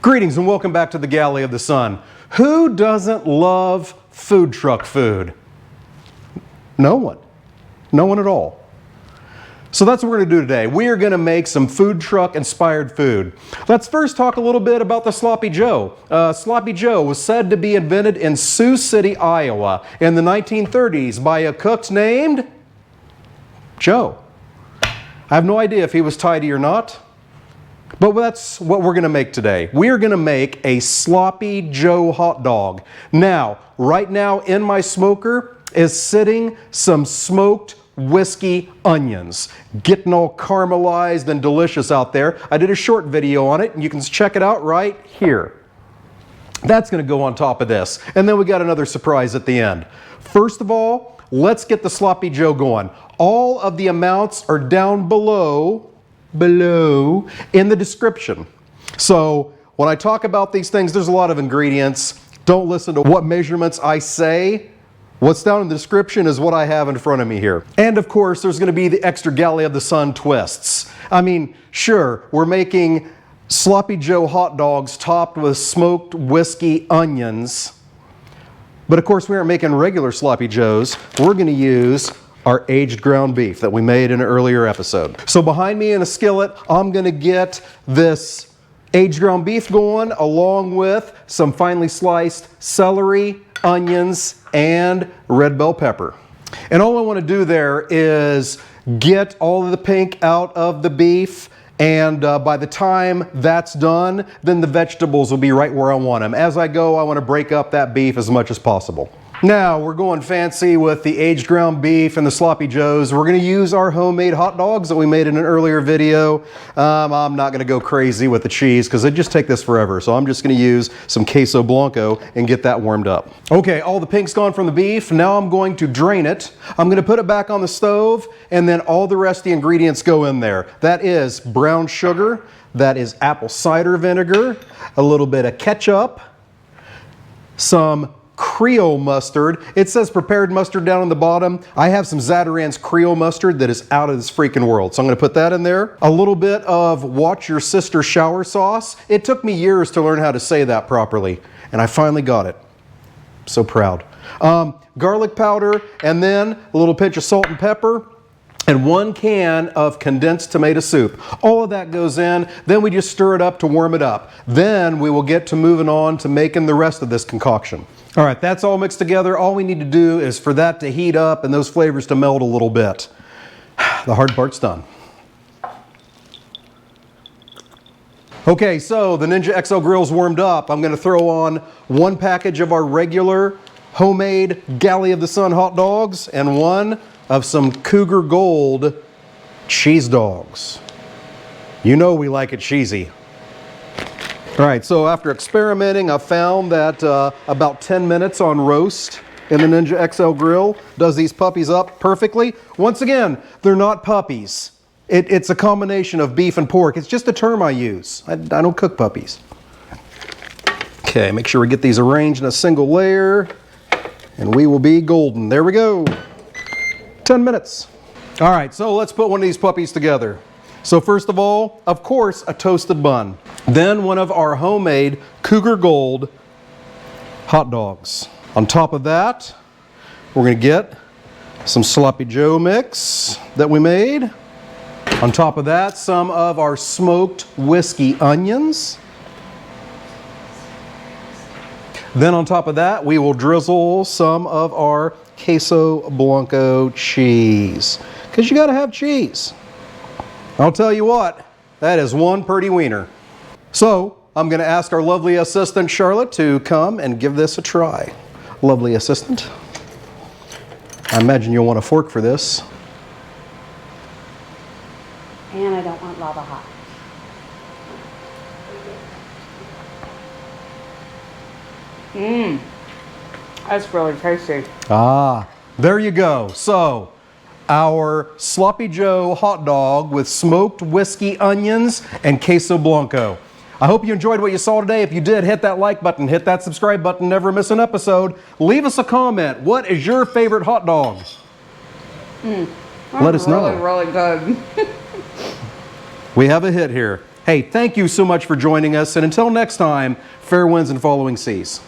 Greetings and welcome back to the Galley of the Sun. Who doesn't love food truck food? No one. No one at all. So that's what we're going to do today. We are going to make some food truck inspired food. Let's first talk a little bit about the Sloppy Joe. Sloppy Joe was said to be invented in Sioux City, Iowa in the 1930s by a cook named Joe. I have no idea if he was tidy or not. But that's what we're going to make today. We are going to make a Sloppy Joe hot dog. Now, right now in my smoker is sitting some smoked whiskey onions. Getting all caramelized and delicious out there. I did a short video on it and you can check it out right here. That's going to go on top of this. And then we got another surprise at the end. First of all, let's get the Sloppy Joe going. All of the amounts are down below in the description. So when I talk about these things, there's a lot of ingredients. Don't listen to what measurements I say. What's down in the description is what I have in front of me here. And of course, there's going to be the extra Galley of the Sun twists. I mean, sure, we're making Sloppy Joe hot dogs topped with smoked whiskey onions. But of course, we aren't making regular Sloppy Joes. We're going to use our aged ground beef that we made in an earlier episode. So behind me in a skillet, I'm going to get this aged ground beef going along with some finely sliced celery, onions, and red bell pepper. And all I want to do there is get all of the pink out of the beef, and by the time that's done, then the vegetables will be right where I want them. As I go, I want to break up that beef as much as possible. Now, we're going fancy with the aged ground beef and the Sloppy Joes. We're going to use our homemade hot dogs that we made in an earlier video. I'm not going to go crazy with the cheese because it'd just take this forever. So I'm just going to use some queso blanco and get that warmed up. Okay, all the pink's gone from the beef. Now I'm going to drain it. I'm going to put it back on the stove and then all the rest of the ingredients go in there. That is brown sugar. That is apple cider vinegar. A little bit of ketchup. Some Creole mustard. It says prepared mustard down on the bottom. I have some Zatarain's Creole mustard that is out of this freaking world. So I'm going to put that in there. A little bit of Watch Your Sister shower sauce. It took me years to learn how to say that properly. And I finally got it. So proud. Garlic powder, and then a little pinch of salt and pepper. And 1 can of condensed tomato soup. All of that goes in, then we just stir it up to warm it up. Then we will get to moving on to making the rest of this concoction. All right, that's all mixed together. All we need to do is for that to heat up and those flavors to melt a little bit. The hard part's done. Okay, so the Ninja XL grill's warmed up. I'm gonna throw on 1 package of our regular homemade Galley of the Sun hot dogs and 1 of some Cougar Gold cheese dogs. You know we like it cheesy. All right, so after experimenting, I found that about 10 minutes on roast in the Ninja XL grill does these puppies up perfectly. Once again, they're not puppies. It's a combination of beef and pork. It's just a term I use. I don't cook puppies. Okay, make sure we get these arranged in a single layer and we will be golden. There we go. 10 minutes. All right, so let's put one of these puppies together. So first of all, of course, a toasted bun. Then one of our homemade Cougar Gold hot dogs. On top of that, we're gonna get some Sloppy Joe mix that we made. On top of that, some of our smoked whiskey onions. Then on top of that, we will drizzle some of our queso blanco cheese. Because you gotta have cheese. I'll tell you what, that is one pretty wiener. So, I'm going to ask our lovely assistant, Charlotte, to come and give this a try. Lovely assistant. I imagine you'll want a fork for this. And I don't want lava hot. Mmm, that's really tasty. Ah, there you go. So, our Sloppy Joe hot dog with smoked whiskey onions and queso blanco. I hope you enjoyed what you saw today. If you did, hit that like button, hit that subscribe button, never miss an episode. Leave us a comment. What is your favorite hot dog? Let us know. Really, really good. We have a hit here. Hey, thank you so much for joining us, and until next time, fair winds and following seas.